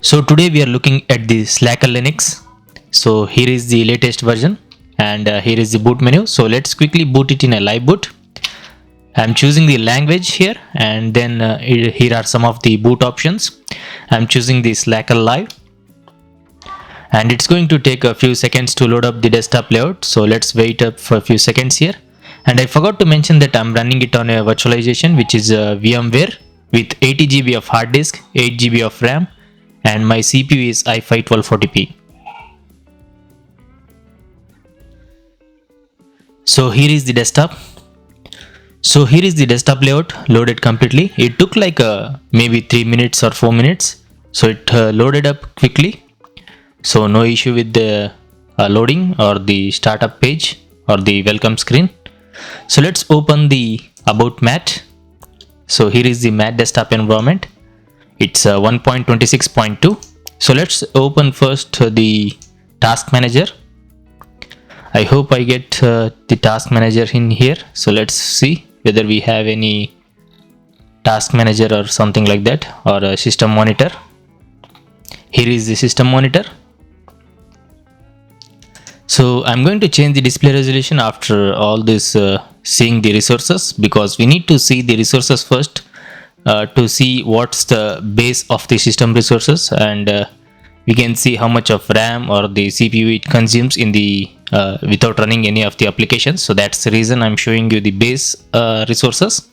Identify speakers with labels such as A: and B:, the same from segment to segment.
A: So today we are looking at the Slackel Linux. So here is the latest version and here is the boot menu. So let's quickly boot it in a live boot. I'm choosing the language here and then here are some of the boot options. I'm choosing the Slackel live and it's going to take a few seconds to load up the desktop layout. So let's wait up for a few seconds here. And I forgot to mention that I'm running it on a virtualization which is VMware with 80 GB of hard disk, 8 GB of RAM, and my CPU is iFi 1240p. So here is the desktop. So here is the desktop layout loaded completely. It took like maybe 3 minutes or 4 minutes. So it loaded up quickly. So no issue with the loading or the startup page or the welcome screen. So let's open the about mat. So here is the mat desktop environment. It's 1.26.2. So let's open first the task manager. I hope I get the task manager in here. So let's see whether we have any task manager or something like that, or a system monitor. Here is the system monitor. So I'm going to change the display resolution after all this seeing the resources, because we need to see the resources first to see what's the base of the system resources, and we can see how much of RAM or the CPU it consumes in the without running any of the applications. So that's the reason I'm showing you the base resources.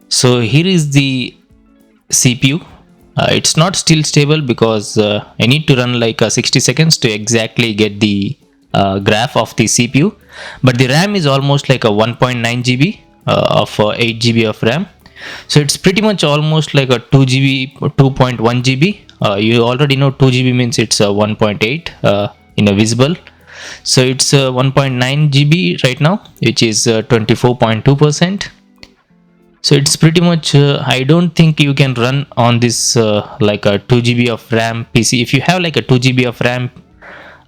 A: So here is the CPU. It's not still stable because I need to run like 60 seconds to exactly get the graph of the CPU, but the RAM is almost like a 1.9 GB of 8 GB of RAM. So it's pretty much almost like a 2 GB, 2.1 GB. You already know 2 GB means it's 1.8 in a visible. So it's 1.9 GB right now, which is 24.2%. So it's pretty much, I don't think you can run on this like a 2 GB of RAM PC. If you have like a 2 GB of RAM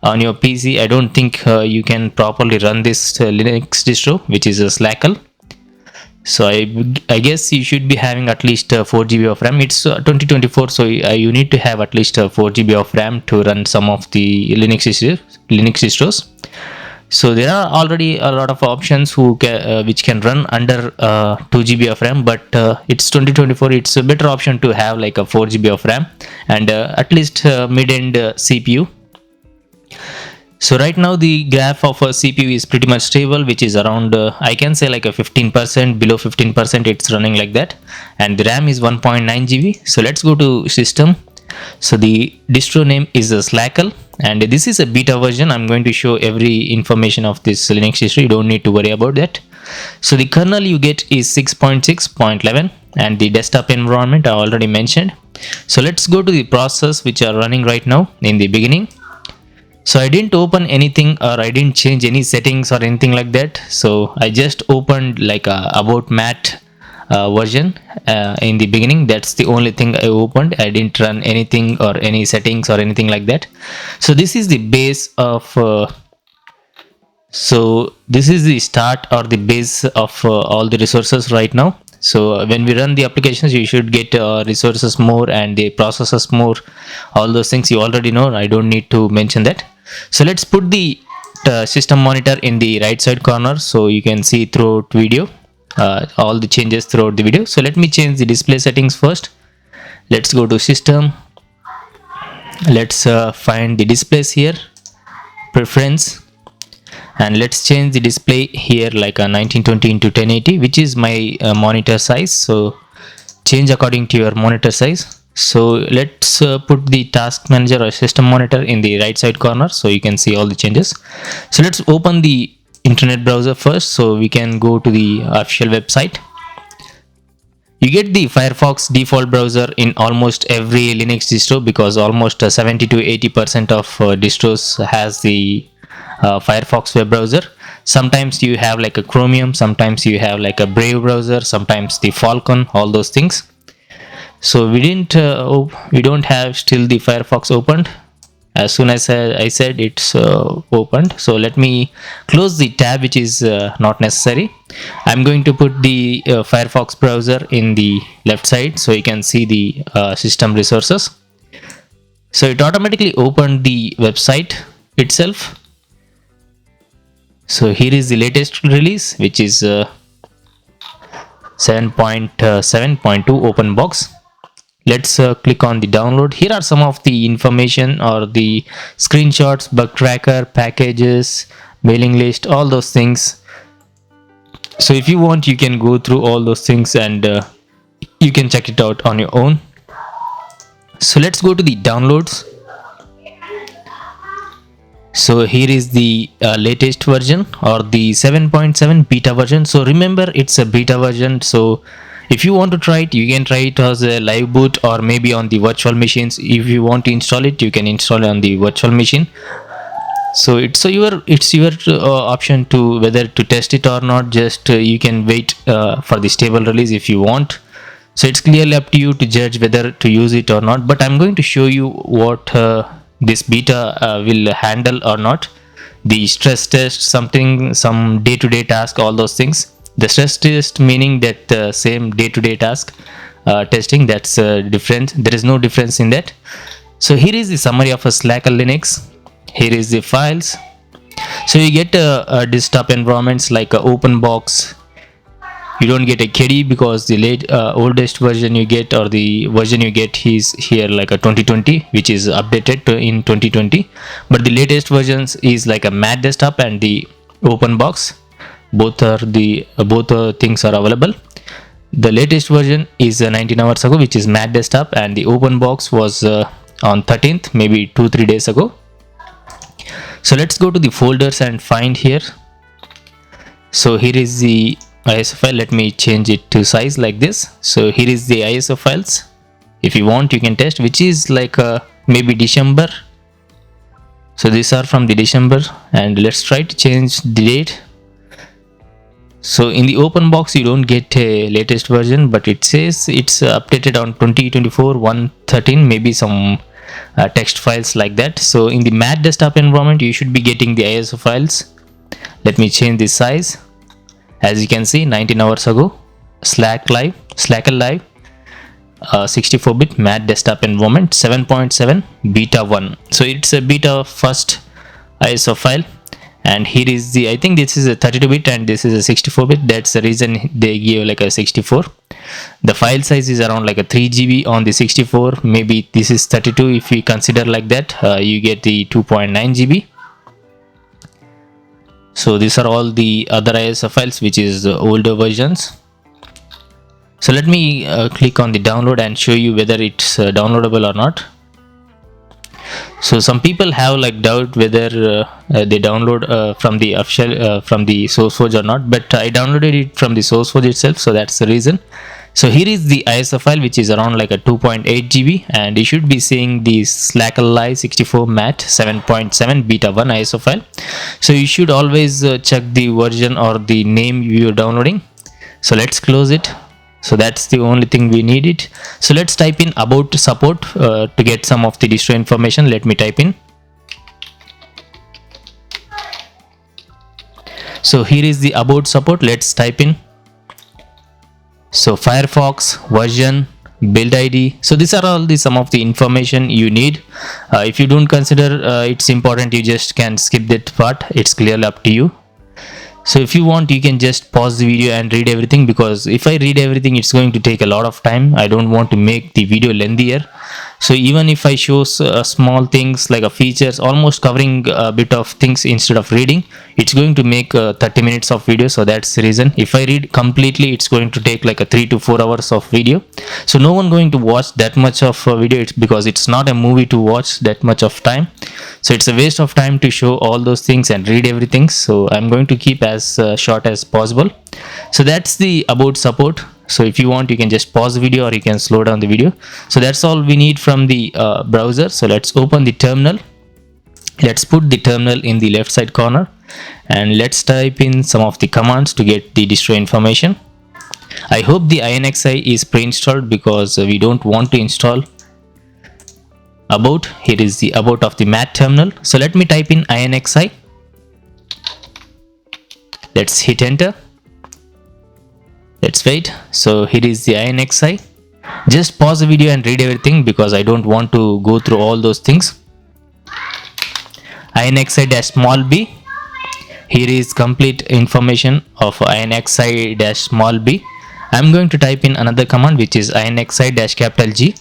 A: on your PC, I don't think you can properly run this Linux distro, which is a Slackel. So I guess you should be having at least 4 GB of RAM. It's 2024, so you need to have at least 4 GB of RAM to run some of the Linux distros. So there are already a lot of options which can run under 2 GB of RAM, but it's 2024. It's a better option to have like a 4 GB of RAM and at least mid-end CPU. So right now the graph of a CPU is pretty much stable, which is around I can say like a 15%, below 15% it's running like that, and the RAM is 1.9 GB. So let's go to system. So the distro name is a Slackel, and this is a beta version. I'm going to show every information of this Linux distro. You don't need to worry about that. So the kernel you get is 6.6.11 and the desktop environment I already mentioned. So let's go to the process which are running right now in the beginning. So I didn't open anything or I didn't change any settings or anything like that. So I just opened like a about mat version in the beginning. That's the only thing I opened. I didn't run anything or any settings or anything like that. So this is the base of so this is the start or the base of all the resources right now. So when we run the applications, you should get resources more and the processes more. All those things you already know. I don't need to mention that. So let's put the system monitor in the right side corner so you can see throughout video all the changes throughout the video. So let me change the display settings first. Let's go to system. Let's find the displays here, preference, and let's change the display here like a 1920 into 1080, which is my monitor size. So change according to your monitor size. So let's put the task manager or system monitor in the right side corner so you can see all the changes. So let's open the internet browser first so we can go to the official website. You get the Firefox default browser in almost every Linux distro, because almost 70 to 80% of distros has the Firefox web browser. Sometimes you have like a Chromium, sometimes you have like a Brave browser, sometimes the Falcon, all those things. So we don't have still the Firefox opened. As soon as I said it's opened. So let me close the tab which is not necessary. I'm going to put the Firefox browser in the left side so you can see the system resources. So it automatically opened the website itself. So here is the latest release, which is 7.7.2 open box. Let's click on the download. Here are some of the information or the screenshots, bug tracker, packages, mailing list, all those things. So if you want, you can go through all those things and you can check it out on your own. So let's go to the downloads. So here is the latest version or the 7.7 beta version. So remember, it's a beta version. So if you want to try it, you can try it as a live boot or maybe on the virtual machines. If you want to install it, you can install it on the virtual machine. So it's your option to whether to test it or not. Just you can wait for the stable release if you want. So it's clearly up to you to judge whether to use it or not. But I'm going to show you what this beta will handle or not. The stress test, some day-to-day task, all those things. The stress test meaning that same day-to-day task testing, that's different. There is no difference in that. So here is the summary of a Slackel Linux. Here is the files. So you get a desktop environments like a open box. You don't get a KDE because the oldest version you get or the version you get is here like a 2020, which is updated in 2020. But the latest versions is like a mat desktop and the open box. Both things are available. The latest version is 19 hours ago, which is mat desktop, and the open box was on 13th, maybe 2-3 days ago. So let's go to the folders and find here. So here is the ISO file. Let me change it to size like this. So here is the ISO files. If you want, you can test, which is like maybe December. So these are from the December, and let's try to change the date. So in the open box you don't get a latest version, but it says it's updated on 2024-113, maybe some text files like that. So in the mat desktop environment you should be getting the ISO files. Let me change the size. As you can see, 19 hours ago, Slackel Live, 64-bit mat desktop environment, 7.7 beta 1. So it's a beta first ISO file. And here is the, I think this is a 32-bit and this is a 64-bit. That's the reason they give like a 64. The file size is around like a 3 GB on the 64. Maybe this is 32. If we consider like that, you get the 2.9 GB. So these are all the other ISO files, which is older versions. So let me click on the download and show you whether it's downloadable or not. So some people have like doubt whether they download from the official from the source forge or not, but I downloaded it from the source forge itself, so that's the reason. So here is the ISO file, which is around like a 2.8 GB, and you should be seeing the Slackel Live 64 mat 7.7 beta 1 ISO file. So you should always check the version or the name you are downloading. So let's close it. So that's the only thing we need it. So let's type in about support to get some of the distro information. Let me type in. So here is the about support. Let's type in. So Firefox, version, build ID. So these are all the some of the information you need. If you don't consider it's important, you just can skip that part. It's clearly up to you. So if you want, you can just pause the video and read everything, because if I read everything, it's going to take a lot of time. I don't want to make the video lengthier. So even if I show small things like a features, almost covering a bit of things instead of reading, it's going to make 30 minutes of video. So that's the reason. If I read completely, it's going to take like a 3 to 4 hours of video. So no one going to watch that much of video. It's because it's not a movie to watch that much of time. So it's a waste of time to show all those things and read everything. So I'm going to keep as short as possible. So that's the about support. So if you want, you can just pause the video or you can slow down the video. So that's all we need from the browser. So let's open the terminal. Let's put the terminal in the left side corner and let's type in some of the commands to get the distro information. I hope the INXI is pre-installed because we don't want to install about. Here is the about of the mat terminal. So let me type in INXI. Let's hit enter. Let's wait. So here is the INXI. Just pause the video and read everything because I don't want to go through all those things. INXI dash small b. Here is complete information of INXI dash small b. I'm going to type in another command, which is INXI dash capital G.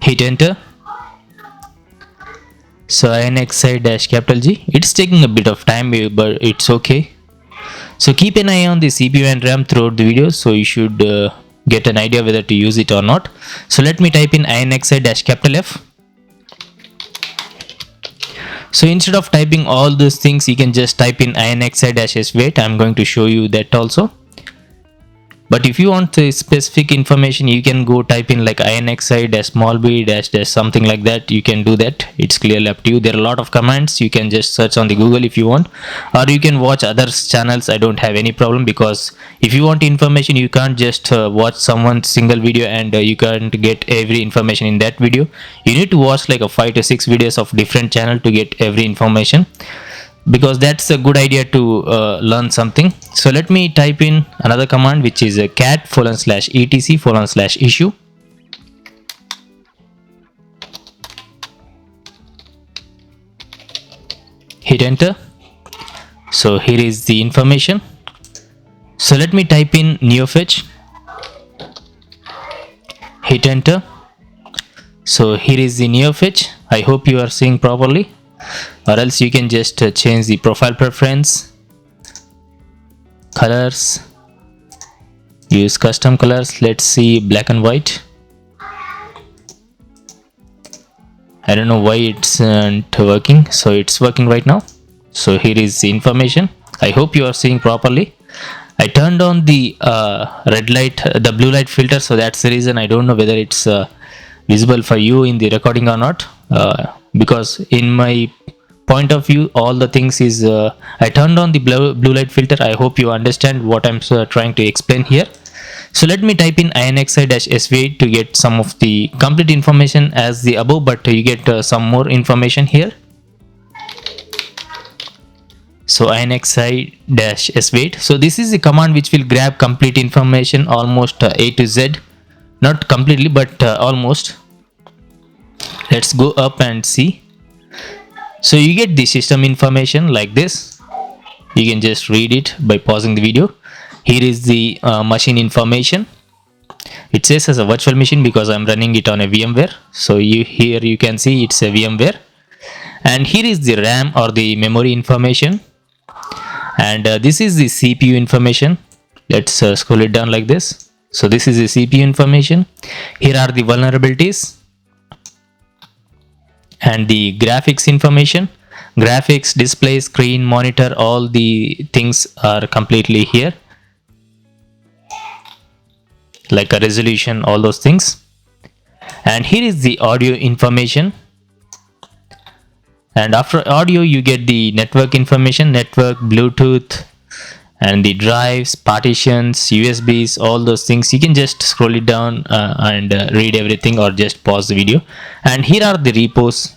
A: Hit enter. So INXI dash capital G. It's taking a bit of time, but it's okay. So keep an eye on the CPU and RAM throughout the video, so you should get an idea whether to use it or not. So let me type in INXI dash capital F. So instead of typing all those things, you can just type in INXI dash S. Wait, I'm going to show you that also. But if you want the specific information, you can go type in like INXI dash small b dash dash something like that. You can do that. It's clearly up to you. There are a lot of commands. You can just search on the Google if you want, or you can watch other channels. I don't have any problem, because if you want information, you can't just watch someone's single video and you can't get every information in that video. You need to watch like a 5 to 6 videos of different channel to get every information, because that's a good idea to learn something. So let me type in another command, which is a cat:/etc:/issue. Hit enter. So here is the information. So let me type in neofetch. Hit enter. So here is the neofetch. I hope you are seeing properly, or else you can just change the profile preference, colors, use custom colors. Let's see black and white. I don't know why it's not working. So it's working right now. So here is the information. I hope you are seeing properly. I turned on the red light, the blue light filter, so that's the reason. I don't know whether it's visible for you in the recording or not, because in my point of view, all the things is I turned on the blue light filter. I hope you understand what I'm trying to explain here. So let me type in INXI-SV to get some of the complete information as the above, but you get some more information here. So INXI-SV. So this is the command which will grab complete information, almost A to Z. Not completely, but almost. Let's go up and see. So you get the system information like this. You can just read it by pausing the video. Here is the machine information. It says as a virtual machine because I'm running it on a VMware. So here you can see it's a VMware. And here is the RAM or the memory information. And this is the CPU information. Let's scroll it down like this. So this is the CPU information. Here are the vulnerabilities and the graphics information. Graphics, display, screen, monitor, all the things are completely here, like a resolution, all those things. And here is the audio information. And after audio, you get the network information, network, Bluetooth, and the drives, partitions, USBs, all those things. You can just scroll it down and read everything, or just pause the video. And here are the repos.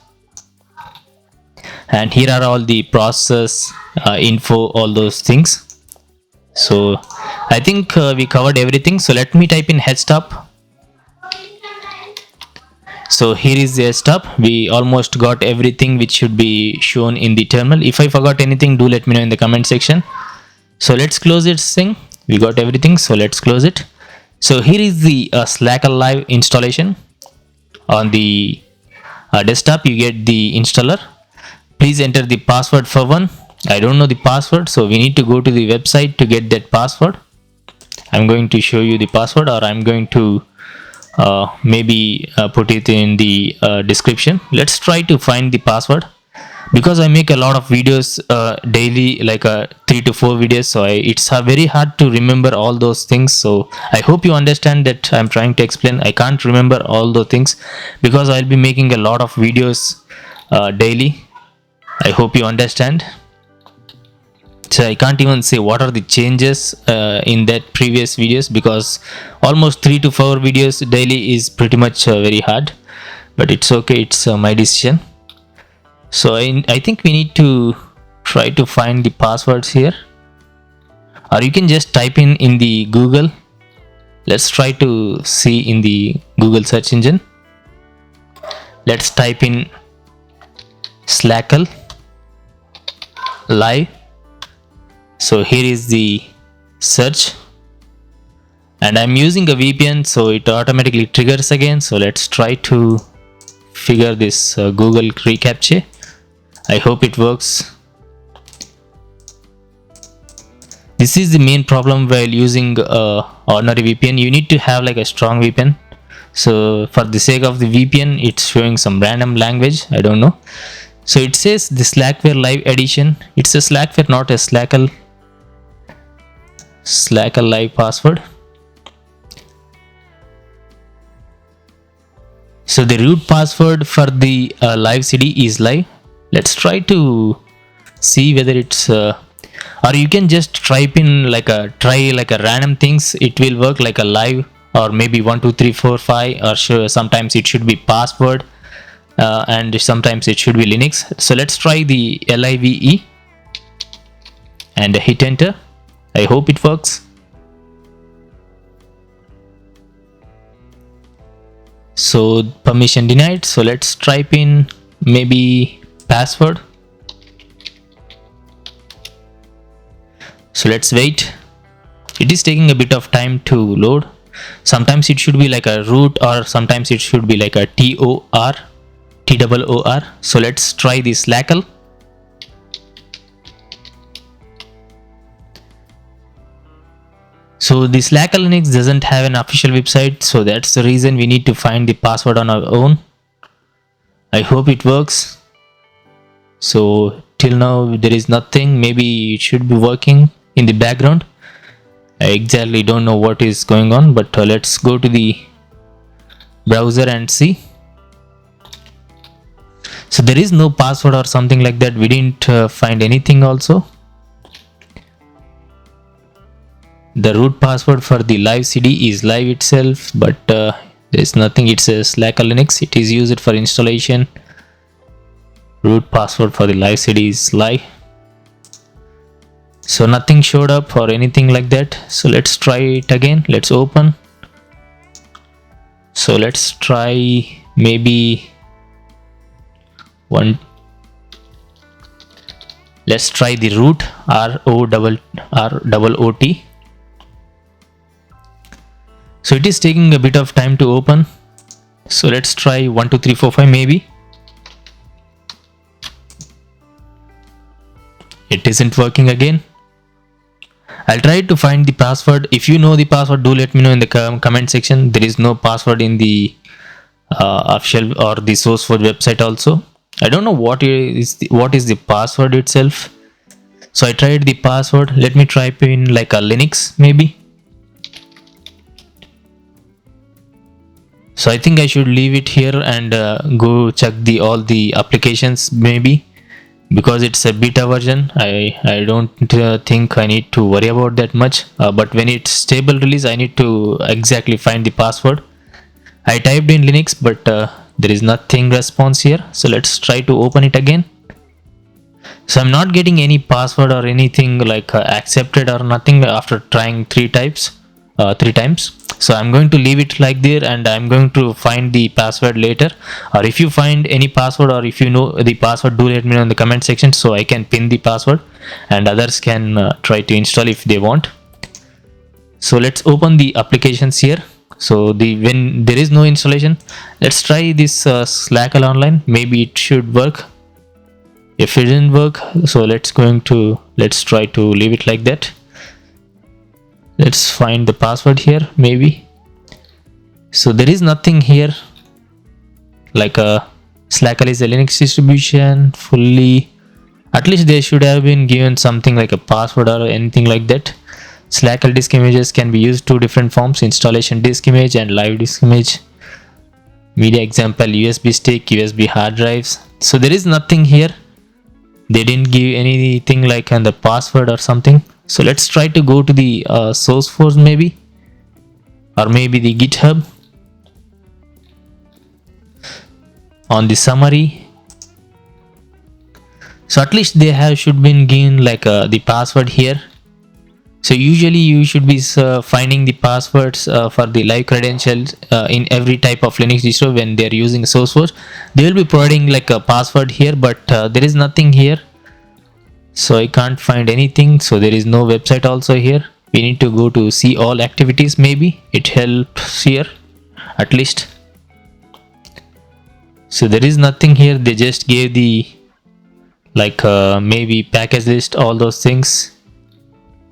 A: And here are all the process info, all those things. So I think we covered everything. So let me type in htop. So here is the htop. We almost got everything which should be shown in the terminal. If I forgot anything, do let me know in the comment section. So let's close this thing. We got everything, so let's close it. So here is the Slackel live installation. On the desktop, you get the installer. Please enter the password for one. I don't know the password, so we need to go to the website to get that password. I'm going to show you the password, or I'm going to maybe put it in the description. Let's try to find the password, because I make a lot of videos daily, like 3 to 4 videos, so it's very hard to remember all those things. So I hope you understand that I'm trying to explain. I can't remember all the things because I'll be making a lot of videos daily. I hope you understand. So I can't even say what are the changes in that previous videos, because almost 3 to 4 videos daily is pretty much very hard, but it's okay. It's my decision. So I think we need to try to find the passwords here, or you can just type in the Google. Let's try to see in the Google search engine. Let's type in Slackel live. So here is the search, and I'm using a VPN, so it automatically triggers again. So let's try to figure this Google reCAPTCHA. I hope it works. This is the main problem while using ordinary VPN. You need to have like a strong VPN. So for the sake of the VPN, it's showing some random language, I don't know. So it says the Slackware live edition. It's a Slackware, not a Slackel live password. So the root password for the live CD is live. Let's try to see whether it's or you can just type in like a random things. It will work like a live, or maybe 1 2 3 4 5, or sure, sometimes it should be password, and sometimes it should be Linux. So let's try the live and hit enter. I hope it works. So permission denied. So let's type in maybe password. So let's wait. It is taking a bit of time to load. Sometimes it should be like a root, or sometimes it should be like a TOR. So let's try the Slackel. So the Slackel Linux doesn't have an official website, so that's the reason we need to find the password on our own. I hope it works. So till now there is nothing. Maybe it should be working in the background. I exactly don't know what is going on, but let's go to the browser and see. So there is no password or something like that. We didn't find anything also. The root password for the live CD is live itself, but there is nothing. It says Slackel Linux. It is used for installation. Root password for the live CD is live. So nothing showed up or anything like that. So let's try it again. Let's open. So let's try maybe one. Let's try the root ROOT. So it is taking a bit of time to open. So let's try 1 2 3 4 5 maybe. It isn't working again. I'll try to find the password. If you know the password, do let me know in the comment section. There is no password in the official or the source code website also. I don't know what is the password itself. So I tried the password. Let me type in like a Linux maybe. So I think I should leave it here and go check all the applications maybe, because it's a beta version. I don't think I need to worry about that much, but when it's stable release, I need to exactly find the password. I typed in Linux, but there is nothing response here. So let's try to open it again. So I'm not getting any password or anything like accepted or nothing after trying three times. So I'm going to leave it like there, and I'm going to find the password later. Or if you find any password, or if you know the password, do let me know in the comment section so I can pin the password and others can try to install if they want. So let's open the applications here. So when there is no installation, let's try this Slackel online. Maybe it should work. If it didn't work, so let's try to leave it like that. Let's find the password here maybe. So there is nothing here. Like Slackel is a Linux distribution fully. At least they should have been given something like a password or anything like that. Slackel disk images can be used two different forms: installation disk image and live disk image. Media example: USB stick, USB hard drives. So there is nothing here. They didn't give anything like the password or something. So let's try to go to the source force maybe, or maybe the GitHub. On the summary, so at least they should been given like the password here. So usually you should be finding the passwords for the live credentials in every type of Linux distro. When they're using SourceForge, they will be providing like a password here, but there is nothing here. So I can't find anything. So there is no website also here. We need to go to see all activities. Maybe it helps here at least. So there is nothing here. They just gave the like maybe package list, all those things.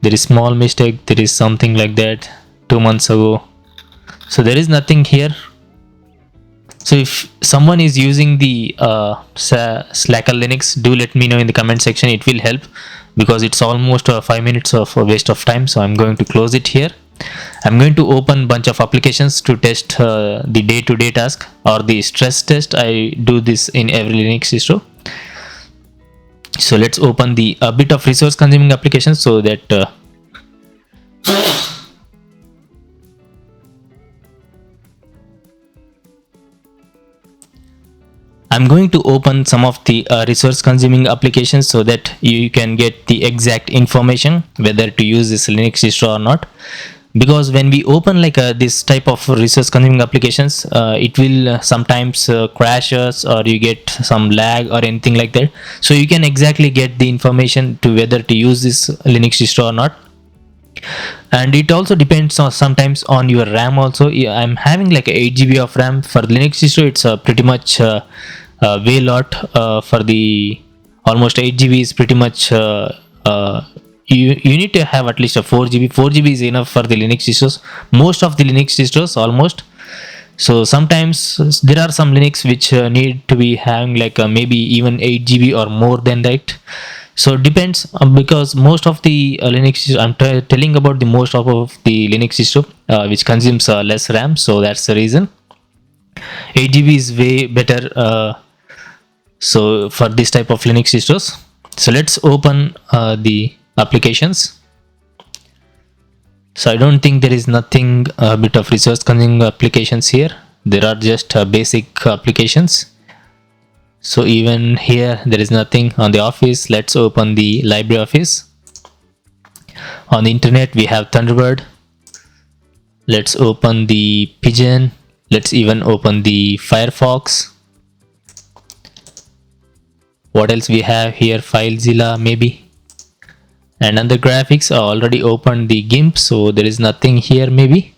A: There is small mistake, there is something like that 2 months ago. So there is nothing here. So if someone is using the Slackel Linux, do let me know in the comment section. It will help, because it's almost 5 minutes of a waste of time. So I'm going to close it here. I'm going to open bunch of applications to test the day-to-day task or the stress test. I do this in every Linux distro. So let's open the a bit of resource consuming applications, so that I'm going to open some of the resource consuming applications, so that you can get the exact information whether to use this Linux distro or not. Because when we open like this type of resource consuming applications, it will sometimes crashes, or you get some lag or anything like that. So you can exactly get the information to whether to use this Linux distro or not. And it also depends on sometimes on your RAM also. I'm having like 8 GB of RAM for Linux distro. It's pretty much way lot for the almost 8 GB is pretty much you need to have at least a 4 GB. 4 GB is enough for the Linux distros, most of the Linux distros almost. So sometimes there are some Linux which need to be having like maybe even 8 GB or more than that. So it depends, because most of the Linux, I'm telling about the most of the Linux distro which consumes less RAM. So that's the reason 8 GB is way better. So for this type of Linux distros, so let's open the applications. So I don't think there is nothing bit of resource consuming applications here. There are just basic applications. So even here there is nothing. On the Office, let's open the LibreOffice. On the internet we have Thunderbird. Let's open the Pigeon. Let's even open the Firefox. What else we have here? FileZilla maybe. And under graphics, I already opened the GIMP, so there is nothing here maybe.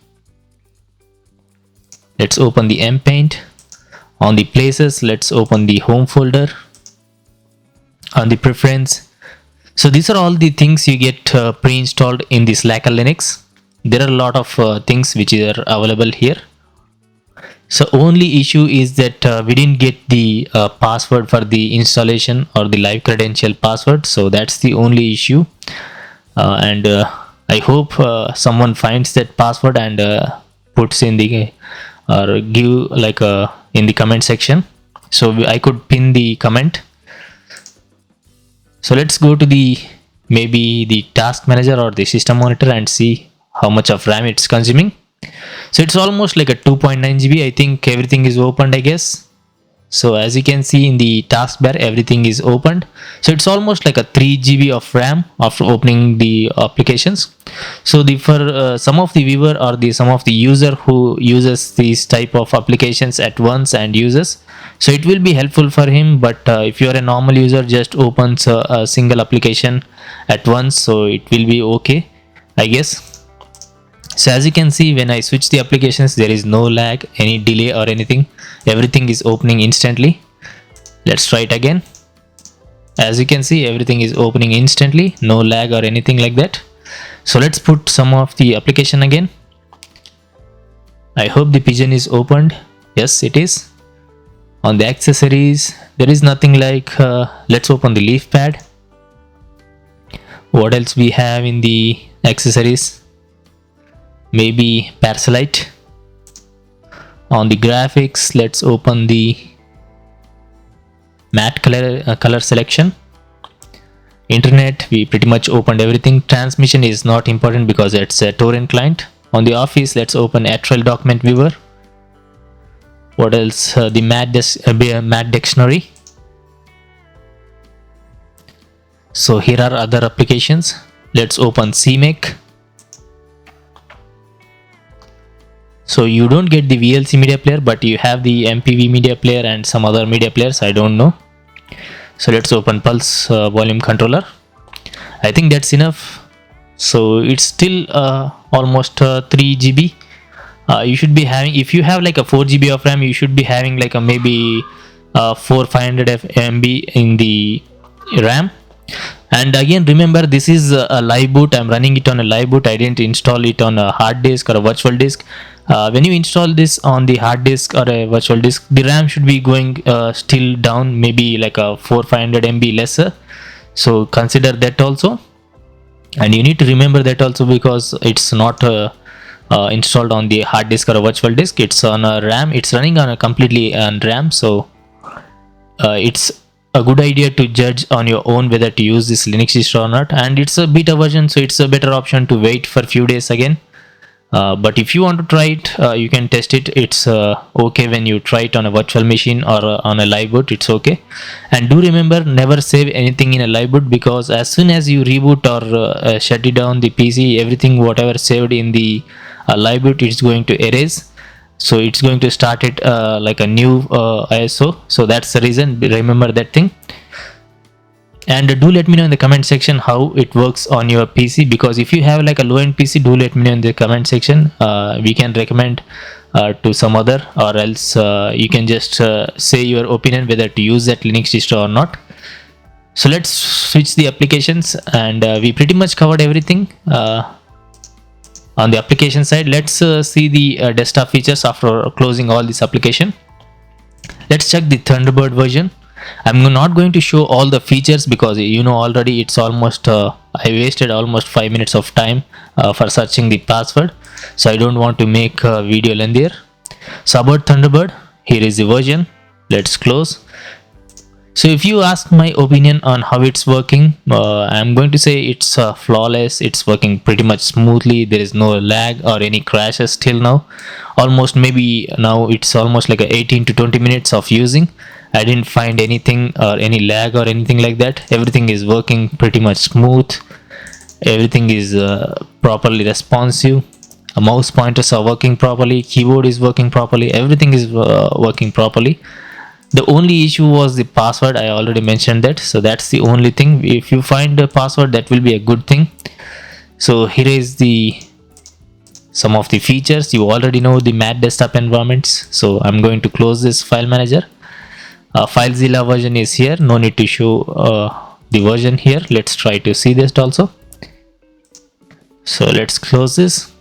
A: Let's open the MPaint. On the places, let's open the home folder. On the preference, so these are all the things you get pre-installed in the Slackel Linux. There are a lot of things which are available here. So only issue is that we didn't get the password for the installation or the live credential password. So that's the only issue. And I hope someone finds that password and puts in the or give like in the comment section, so I could pin the comment. So let's go to the maybe the task manager or the system monitor and see how much of RAM it's consuming. So it's almost like a 2.9 GB. I think everything is opened, I guess. So as you can see in the taskbar, everything is opened. So it's almost like a 3 GB of RAM after opening the applications. So the for some of the viewer or the some of the user who uses these type of applications at once and uses, so it will be helpful for him. But if you are a normal user, just opens a single application at once, so it will be okay, I guess. So as you can see, when I switch the applications, there is no lag, any delay or anything. Everything is opening instantly. Let's try it again. As you can see, everything is opening instantly, no lag or anything like that. So let's put some of the application again. I hope the Pigeon is opened. Yes, it is. On the accessories, there is nothing like let's open the leaf pad. What else we have in the accessories? Maybe Parasite. On the graphics, let's open the matte color selection. Internet, we pretty much opened everything. Transmission is not important because it's a torrent client. On the Office, let's open Atrel document viewer. What else? The matte dictionary. So here are other applications. Let's open CMake. So you don't get the VLC media player, but you have the MPV media player and some other media players, I don't know. So let's open Pulse volume controller. I think that's enough. So it's still almost 3 GB. You should be having, if you have like a 4 GB of RAM, you should be having like a maybe 500 MB in the RAM. And again, remember, this is a live boot. I'm running it on a live boot. I didn't install it on a hard disk or a virtual disk. When you install this on the hard disk or a virtual disk, the RAM should be going still down, maybe like a 400-500 MB lesser. So consider that also, and you need to remember that also, because it's not installed on the hard disk or a virtual disk. It's on a RAM. It's running on a completely on RAM. So it's a good idea to judge on your own whether to use this Linux distro or not. And it's a beta version, so it's a better option to wait for a few days again. But if you want to try it, you can test it. It's okay when you try it on a virtual machine or on a live boot. It's okay. And do remember, never save anything in a live boot, because as soon as you reboot or shut it down the PC, everything whatever saved in the live boot, it's going to erase. So it's going to start it like a new ISO. So that's the reason. Remember that thing. And do let me know in the comment section how it works on your PC, because if you have like a low-end PC, do let me know in the comment section. We can recommend to some other, or else you can just say your opinion whether to use that Linux distro or not. So let's switch the applications, and we pretty much covered everything. On the application side, let's see the desktop features after closing all this application. Let's check the Thunderbird version. I'm not going to show all the features, because you know already it's almost I wasted almost 5 minutes of time for searching the password, so I don't want to make a video lengthier. So about Thunderbird, here is the version. Let's close. So if you ask my opinion on how it's working, I'm going to say it's flawless. It's working pretty much smoothly. There is no lag or any crashes till now. Almost, maybe now it's almost like 18 to 20 minutes of using. I didn't find anything or any lag or anything like that. Everything is working pretty much smooth. Everything is properly responsive. Mouse pointers are working properly. Keyboard is working properly. Everything is working properly. The only issue was the password. I already mentioned that. So that's the only thing. If you find the password, that will be a good thing. So here is some of the features. You already know the mat desktop environments. So I'm going to close this file manager. FileZilla version is here. No need to show the version here. Let's try to see this also. So let's close this.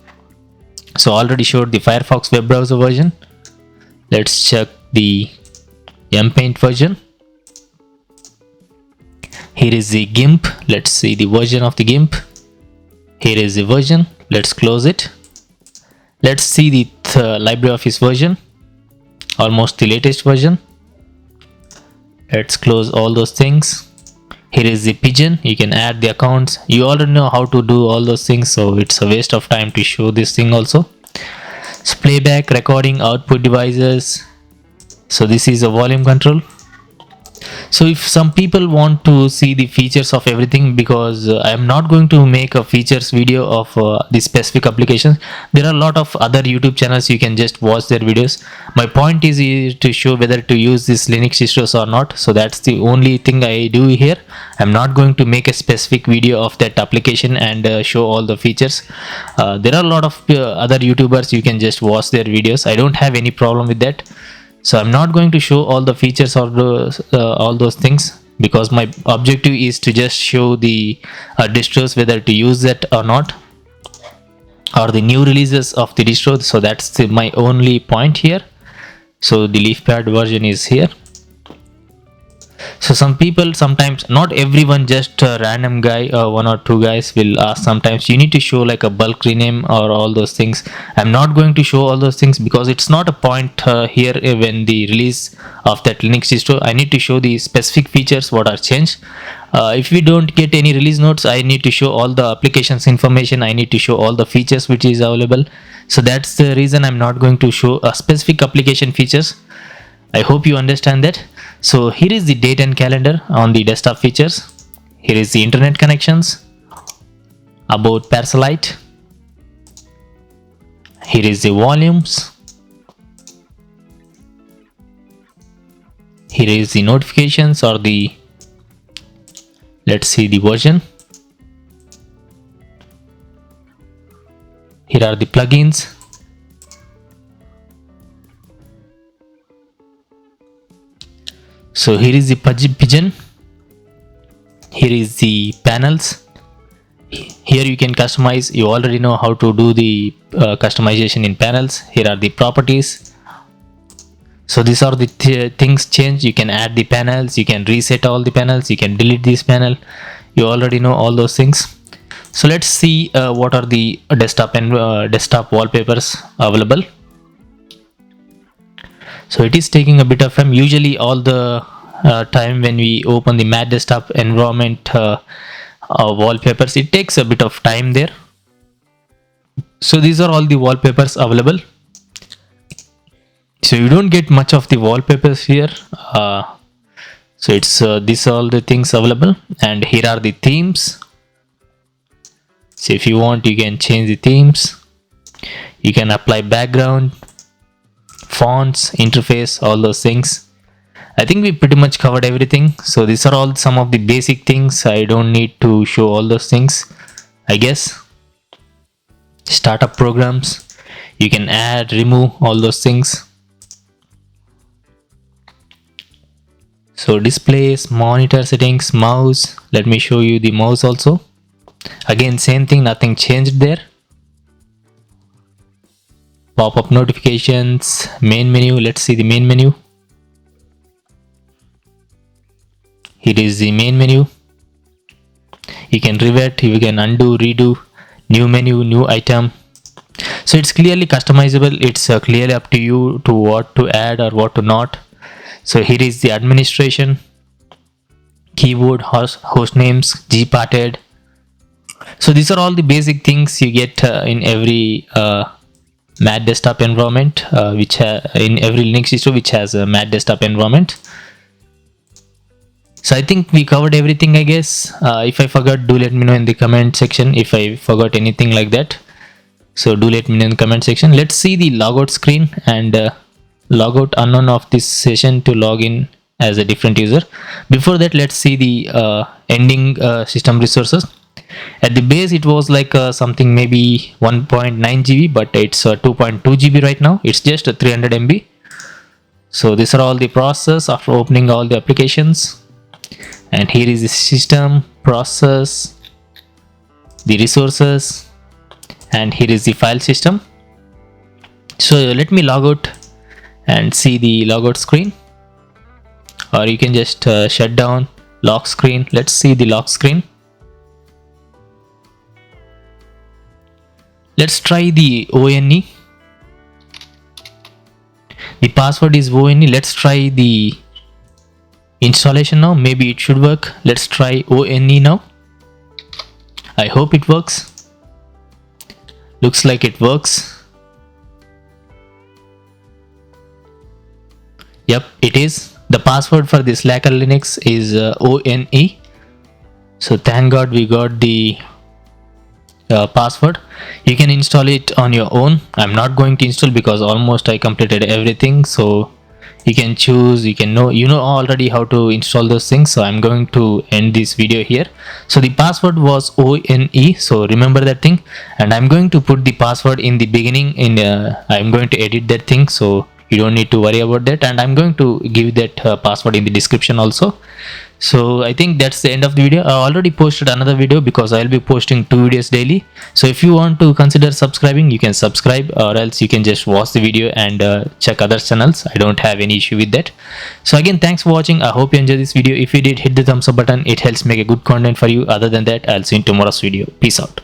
A: So already showed the Firefox web browser version. Let's check the MPaint version. Here is the GIMP. Let's see the version of the GIMP. Here is the version. Let's close it. Let's see the LibreOffice version. Almost the latest version. Let's close all those things. Here is the Pigeon. You can add the accounts. You already know how to do all those things, so it's a waste of time to show this thing also. So playback, recording, output devices. So this is a volume control. So if some people want to see the features of everything, because I am not going to make a features video of the specific applications. There are a lot of other YouTube channels, you can just watch their videos. My point is to show whether to use this Linux distros or not. So that's the only thing I do here. I'm not going to make a specific video of that application and show all the features. There are a lot of other YouTubers, you can just watch their videos. I don't have any problem with that. So I'm not going to show all the features or all those things, because my objective is to just show the distros, whether to use that or not, or the new releases of the distro. So that's my only point here. So the LeafPad version is here. So some people, sometimes, not everyone, just a random guy or one or two guys will ask sometimes, you need to show like a bulk rename or all those things. I'm not going to show all those things, because it's not a point here when the release of that Linux distro. I need to show the specific features what are changed. If we don't get any release notes, I need to show all the applications information. I need to show all the features which is available. So that's the reason I'm not going to show a specific application features. I hope you understand that. So here is the date and calendar on the desktop features. Here is the internet connections. about Parasite. Here is the volumes. Here is the notifications or the, let's see the version. Here are the plugins. So here is the pigeon. Here is the panels. Here you can customize. You already know how to do the customization in panels. Here are the properties. So these are the things change. You can add the panels, you can reset all the panels, you can delete this panel. You already know all those things. So let's see what are the desktop and desktop wallpapers available. So it is taking a bit of time. Usually all the time when we open the Mac desktop environment wallpapers, it takes a bit of time there. So these are all the wallpapers available. So you don't get much of the wallpapers here. So it's these are all the things available, and here are the themes. So if you want, you can change the themes. You can apply background, fonts, interface, all those things. I think we pretty much covered everything. So these are all some of the basic things. I don't need to show all those things, I guess. Startup programs, you can add, remove, all those things. So displays, monitor settings, mouse. Let me show you the mouse also. Again, same thing, nothing changed there. Pop-up notifications, main menu. Let's see the main menu. Here is the main menu. You can revert, you can undo, redo, new menu, new item. So it's clearly customizable. It's clearly up to you to what to add or what to not. So here is the administration, keyboard, host names, gparted. So these are all the basic things you get in every Mac desktop environment, which in every Linux distro which has a Mac desktop environment. So I think we covered everything, I guess. If I forgot, do let me know in the comment section if I forgot anything like that. So do let me know in the comment section. Let's see the logout screen and logout unknown of this session to log in as a different user. Before that, let's see the ending system resources. At the base it was like something maybe 1.9 GB, but it's 2.2 GB right now. It's just 300 MB. So these are all the process after opening all the applications, and here is the system process, the resources, and here is the file system. So let me log out and see the logout screen, or you can just shut down lock screen. Let's see the lock screen. Let's try the ONE. The password is ONE. Let's try the installation now. Maybe it should work. Let's try ONE now. I hope it works. Looks like it works. Yep, it is. The password for the Slackel Linux is ONE. So thank God we got the password. You can install it on your own. I'm not going to install because almost I completed everything. So you can choose, you know already how to install those things. So I'm going to end this video here. So the password was ONE, so remember that thing, and I'm going to put the password in the beginning. I'm going to edit that thing, so you don't need to worry about that, and I'm going to give that password in the description also. So I think that's the end of the video. I already posted another video because I'll be posting 2 videos daily. So if you want to consider subscribing, you can subscribe, or else you can just watch the video and check other channels. I don't have any issue with that. So again, thanks for watching. I hope you enjoyed this video. If you did, hit the thumbs up button. It helps make a good content for you. Other than that, I'll see you in tomorrow's video. Peace out.